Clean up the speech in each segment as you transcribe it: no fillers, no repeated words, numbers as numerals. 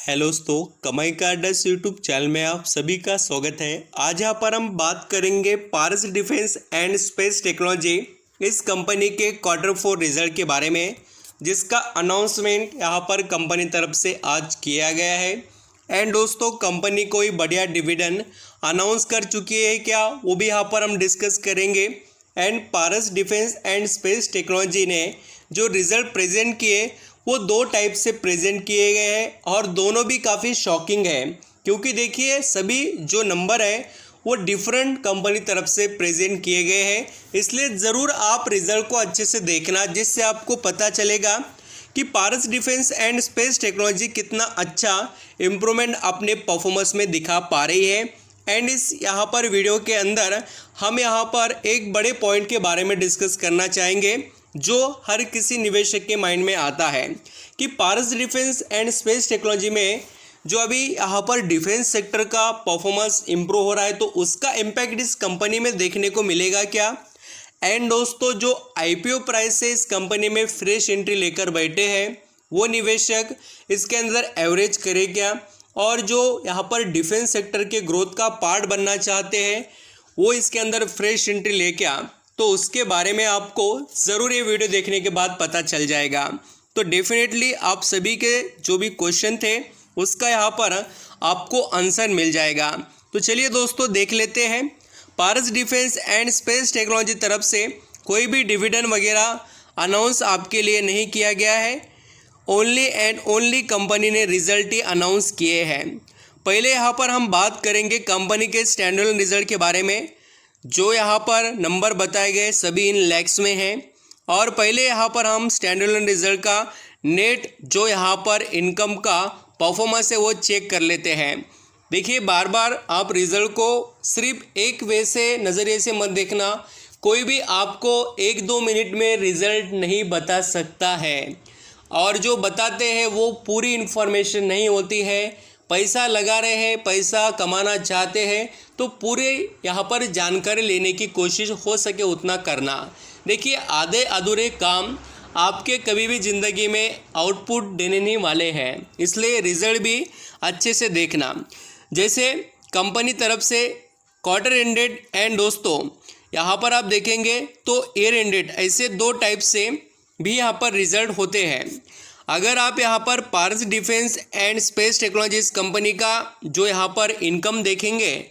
Hello दोस्तों, कमाई का अड्डा यूट्यूब चैनल में आप सभी का स्वागत है। आज यहाँ पर हम बात करेंगे पारस डिफेंस एंड स्पेस टेक्नोलॉजी इस कंपनी के Q4 रिजल्ट के बारे में, जिसका अनाउंसमेंट यहाँ पर कंपनी तरफ से आज किया गया है। एंड दोस्तों, कंपनी कोई बढ़िया डिविडेंड अनाउंस कर चुकी है क्या, वो भी यहाँ पर हम डिस्कस करेंगे। And Paras Defence and space technology ने जो रिजल्ट प्रेजेंट किए वो दो टाइप से प्रेजेंट किए गए हैं और दोनों भी काफ़ी शॉकिंग है, क्योंकि देखिए सभी जो नंबर है वो डिफरेंट कंपनी तरफ से प्रेजेंट किए गए हैं। इसलिए ज़रूर आप रिजल्ट को अच्छे से देखना, जिससे आपको पता चलेगा कि पारस डिफेंस एंड स्पेस टेक्नोलॉजी कितना अच्छा इम्प्रूवमेंट अपने परफॉर्मेंस में दिखा पा रही है। एंड इस यहाँ पर वीडियो के अंदर हम यहाँ पर एक बड़े पॉइंट के बारे में डिस्कस करना चाहेंगे जो हर किसी निवेशक के माइंड में आता है कि पारस डिफेंस एंड स्पेस टेक्नोलॉजी में जो अभी यहाँ पर डिफेंस सेक्टर का परफॉर्मेंस इम्प्रूव हो रहा है, तो उसका इम्पैक्ट इस कंपनी में देखने को मिलेगा क्या। एंड दोस्तों, जो आईपीओ प्राइस से इस कंपनी में फ्रेश एंट्री लेकर बैठे हैं वो निवेशक इसके अंदर एवरेज करे क्या, और जो यहाँ पर डिफेंस सेक्टर के ग्रोथ का पार्ट बनना चाहते हैं वो इसके अंदर फ्रेश एंट्री ले क्या, तो उसके बारे में आपको ज़रूर ये वीडियो देखने के बाद पता चल जाएगा। तो डेफिनेटली आप सभी के जो भी क्वेश्चन थे उसका यहाँ पर आपको आंसर मिल जाएगा। तो चलिए दोस्तों, देख लेते हैं। पारस डिफेंस एंड स्पेस टेक्नोलॉजी तरफ से कोई भी डिविडेंड वगैरह अनाउंस आपके लिए नहीं किया गया है। ओनली एंड ओनली कंपनी ने रिजल्ट ही अनाउंस किए हैं। पहले यहाँ पर हम बात करेंगे कंपनी के स्टैंडर्ड रिजल्ट के बारे में। जो यहाँ पर नंबर बताए गए सभी इन लैक्स में हैं। और पहले यहाँ पर हम स्टैंडर्ड रिजल्ट का नेट जो यहाँ पर इनकम का परफॉर्मेंस है वो चेक कर लेते हैं। देखिए, बार बार आप रिजल्ट को सिर्फ एक वे से नज़रिए से मत देखना। कोई भी आपको 1-2 मिनट में रिजल्ट नहीं बता सकता है, और जो बताते हैं वो पूरी इन्फॉर्मेशन नहीं होती है। पैसा लगा रहे हैं, पैसा कमाना चाहते हैं, तो पूरे यहाँ पर जानकारी लेने की कोशिश हो सके उतना करना। देखिए, आधे अधूरे काम आपके कभी भी ज़िंदगी में आउटपुट देने नहीं वाले हैं, इसलिए रिजल्ट भी अच्छे से देखना। जैसे कंपनी तरफ से क्वार्टर एंडेड एंड दोस्तों यहाँ पर आप देखेंगे तो ईयर एंडेड, ऐसे दो टाइप से भी यहाँ पर रिजल्ट होते हैं। अगर आप यहाँ पर Paras Defence and Space Technologies company का जो यहाँ पर इनकम देखेंगे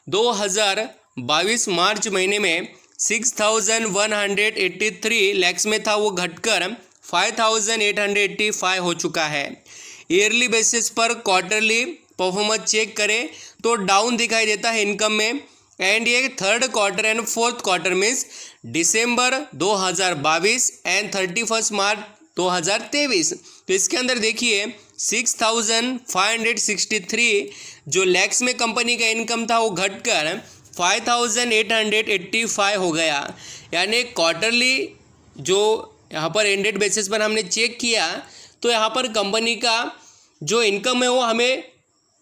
2022 मार्च महीने में 6,183 लैक्स में था, वो घटकर 5,885 हो चुका है। ईयरली बेसिस पर क्वार्टरली परफॉर्मेंस चेक करें तो डाउन दिखाई देता है इनकम में। एंड ये third quarter and fourth quarter means December 2022 and 31 मार्च 2023। तो इसके अंदर देखिए 6,563 जो लैक्स में कंपनी का इनकम था वो घटकर 5,885 हो गया। यानी क्वार्टरली जो यहाँ पर एंडेड बेसिस पर हमने चेक किया तो यहाँ पर कंपनी का जो इनकम है वो हमें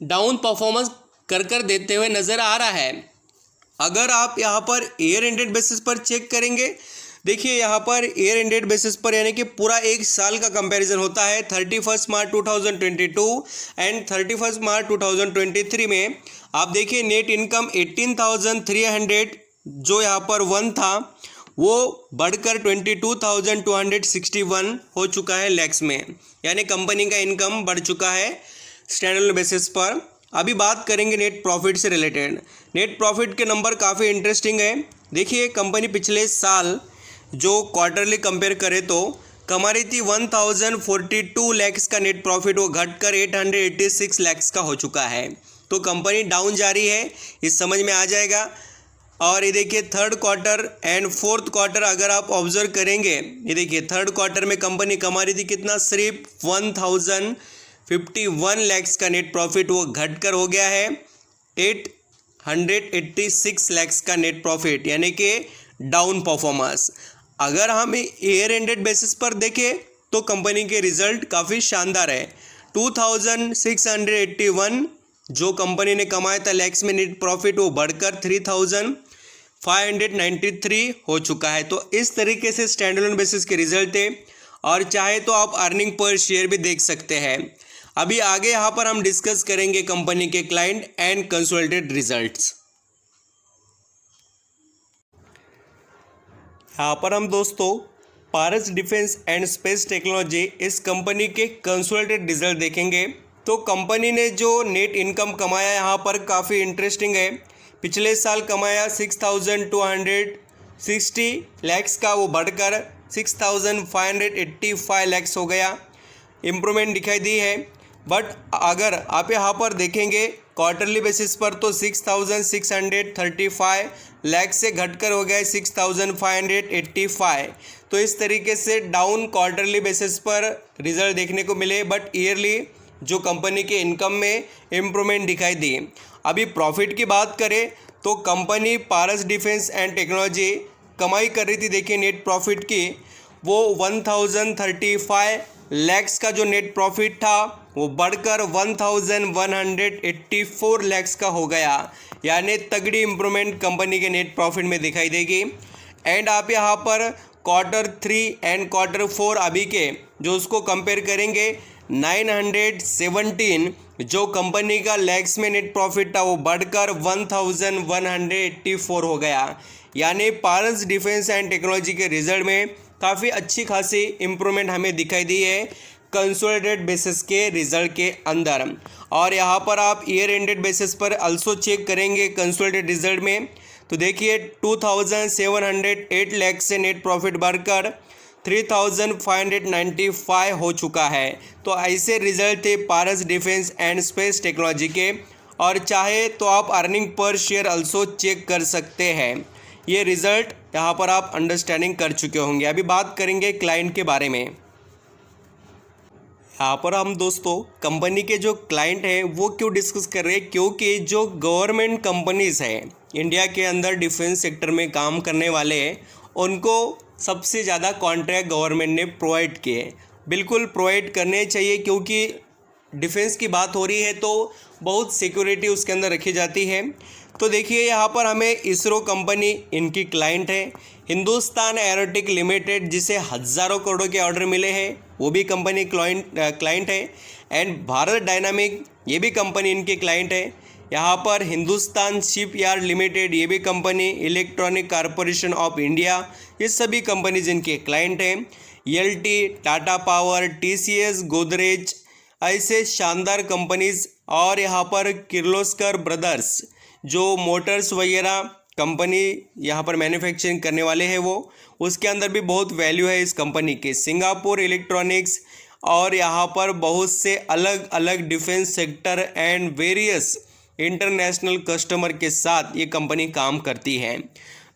डाउन परफॉर्मेंस कर देते हुए नज़र आ रहा है। अगर आप यहाँ पर ईयर एंडेड बेसिस पर चेक करेंगे, देखिए यहाँ पर ईयर एंडेड बेसिस पर यानी कि पूरा एक साल का कंपैरिजन होता है। 31 मार्च 2022 एंड 31 मार्च 2023 में आप देखिए नेट इनकम 18,300 जो यहाँ पर 1 था वो बढ़कर 22,261 हो चुका है लैक्स में, यानी कंपनी का इनकम बढ़ चुका है स्टैंडर्ड बेसिस पर। अभी बात करेंगे नेट प्रॉफिट से रिलेटेड। नेट प्रॉफिट के नंबर काफ़ी इंटरेस्टिंग है। देखिए, कंपनी पिछले साल जो क्वार्टरली कंपेयर करें तो कमा रही थी 1,042 लैक्स का नेट प्रॉफिट, वो घटकर 886 लैक्स का हो चुका है। तो कंपनी डाउन जा रही है, इस समझ में आ जाएगा। और ये देखिए third quarter and fourth quarter अगर आप ऑब्जर्व करेंगे, ये देखिए थर्ड क्वार्टर में कंपनी कमा रही थी कितना, सिर्फ 1,051 लैक्स का नेट प्रॉफिट, वो घटकर हो गया है 886 लैक्स का नेट प्रॉफिट, यानी कि डाउन परफॉर्मेंस। अगर हम ईयर एंडेड बेसिस पर देखें तो कंपनी के रिजल्ट काफ़ी शानदार है। 2,681 जो कंपनी ने कमाया था लैक्स में नेट प्रॉफिट, वो बढ़कर 3,593 हो चुका है। तो इस तरीके से स्टैंडअलोन बेसिस के रिजल्ट थे, और चाहे तो आप अर्निंग पर शेयर भी देख सकते हैं। अभी आगे यहाँ पर हम डिस्कस करेंगे कंपनी के क्लाइंट एंड कंसोलिडेटेड रिजल्ट्स। यहाँ पर हम दोस्तों पारस डिफेंस एंड स्पेस टेक्नोलॉजी इस कंपनी के कंसोलिडेटेड रिजल्ट देखेंगे। तो कंपनी ने जो नेट इनकम कमाया यहाँ पर काफ़ी इंटरेस्टिंग है। पिछले साल कमाया 6,260 लैक्स का, वो बढ़कर 6,585 लैक्स हो गया। इम्प्रूवमेंट दिखाई दी है। बट अगर आप यहाँ पर देखेंगे क्वार्टरली बेसिस पर तो 6,635 लैक्स से घटकर हो गया 6,585। तो इस तरीके से डाउन क्वार्टरली बेसिस पर रिजल्ट देखने को मिले, बट ईयरली जो कंपनी के इनकम में इम्प्रूवमेंट दिखाई दी। अभी प्रॉफिट की बात करें तो company Paras Defence and technology कमाई कर रही थी, देखिए नेट प्रॉफिट की, वो 1,035 लैक्स का जो नेट प्रॉफिट था वो बढ़कर 1,184 लैक्स का हो गया। यानी तगड़ी इम्प्रूवमेंट कंपनी के नेट प्रॉफिट में दिखाई देगी। एंड आप यहाँ पर Q3 एंड Q4 अभी के जो उसको कंपेयर करेंगे, 917 जो कंपनी का लैक्स में नेट प्रॉफिट था वो बढ़कर 1,184 हो गया। यानी पारस डिफेंस एंड टेक्नोलॉजी के रिजल्ट में काफ़ी अच्छी खासी इम्प्रूवमेंट हमें दिखाई दी है कंसोलिडेटेड बेसिस के रिजल्ट के अंदर। और यहाँ पर आप ईयर एंडेड बेसिस पर अल्सो चेक करेंगे कंसोलिडेटेड रिजल्ट में, तो देखिए 2,708 लैक्स से नेट प्रॉफिट बढ़कर 3,595 हो चुका है। तो ऐसे रिजल्ट थे पारस डिफेंस एंड स्पेस टेक्नोलॉजी के। और चाहे तो आप earning per share also check कर सकते हैं। ये रिजल्ट यहाँ पर आप अंडरस्टैंडिंग कर चुके होंगे। अभी बात करेंगे क्लाइंट के बारे में। यहाँ पर हम दोस्तों कंपनी के जो क्लाइंट हैं वो क्यों डिस्कस कर रहे हैं, क्योंकि जो गवर्नमेंट कंपनीज़ हैं इंडिया के अंदर डिफेंस सेक्टर में काम करने वाले हैं, उनको सबसे ज़्यादा कॉन्ट्रैक्ट गवर्नमेंट ने प्रोवाइड किए। बिल्कुल प्रोवाइड करने चाहिए, क्योंकि डिफेंस की बात हो रही है तो बहुत सिक्योरिटी उसके अंदर रखी जाती है। तो देखिए यहाँ पर हमें इसरो कंपनी इनकी क्लाइंट है। हिंदुस्तान एरोनॉटिक लिमिटेड जिसे हज़ारों करोड़ों के ऑर्डर मिले हैं वो भी कंपनी क्लाइंट है। एंड भारत डायनामिक ये भी कंपनी इनकी क्लाइंट है। यहाँ पर हिंदुस्तान शिपयार्ड लिमिटेड ये भी company, electronic corporation of India ये सभी कंपनीज इनके क्लाइंट हैं। ELT, Tata power, TCS, Godrej ऐसे शानदार कंपनीज। और यहाँ पर किर्लोस्कर ब्रदर्स जो मोटर्स वगैरह कंपनी यहाँ पर मैन्युफैक्चरिंग करने वाले हैं वो, उसके अंदर भी बहुत वैल्यू है इस कंपनी के। सिंगापुर इलेक्ट्रॉनिक्स और यहाँ पर बहुत से अलग अलग defence sector and various international customer के साथ ये कंपनी काम करती है।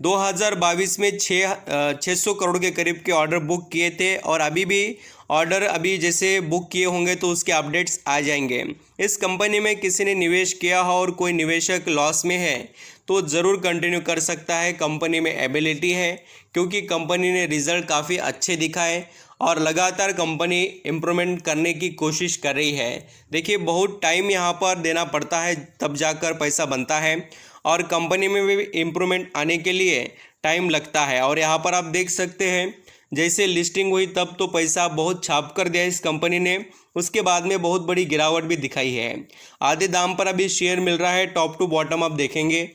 2022 में 600 करोड़ के करीब के ऑर्डर बुक किए थे, और अभी भी ऑर्डर अभी जैसे बुक किए होंगे तो उसके अपडेट्स आ जाएंगे। इस कंपनी में किसी ने निवेश किया हो और कोई निवेशक लॉस में है तो ज़रूर कंटिन्यू कर सकता है। कंपनी में एबिलिटी है, क्योंकि कंपनी ने रिज़ल्ट काफ़ी अच्छे दिखाए और लगातार कंपनी इम्प्रूवमेंट करने की कोशिश कर रही है। देखिए बहुत टाइम यहाँ पर देना पड़ता है तब जाकर पैसा बनता है, और कंपनी में भी इम्प्रूवमेंट आने के लिए टाइम लगता है। और यहाँ पर आप देख सकते हैं जैसे लिस्टिंग हुई तब तो पैसा बहुत छाप कर दिया इस कंपनी ने, उसके बाद में बहुत बड़ी गिरावट भी दिखाई है। आधे दाम पर अभी शेयर मिल रहा है, टॉप टू बॉटम आप देखेंगे।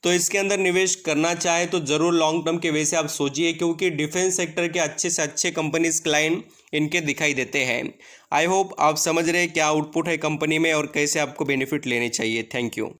तो इसके अंदर निवेश करना चाहे तो ज़रूर लॉन्ग टर्म के वैसे आप सोचिए, क्योंकि डिफेंस सेक्टर के अच्छे से अच्छे कंपनीज क्लाइंट इनके दिखाई देते हैं। आई होप आप समझ रहे हैं क्या आउटपुट है कंपनी में और कैसे आपको बेनिफिट लेने चाहिए। Thank you.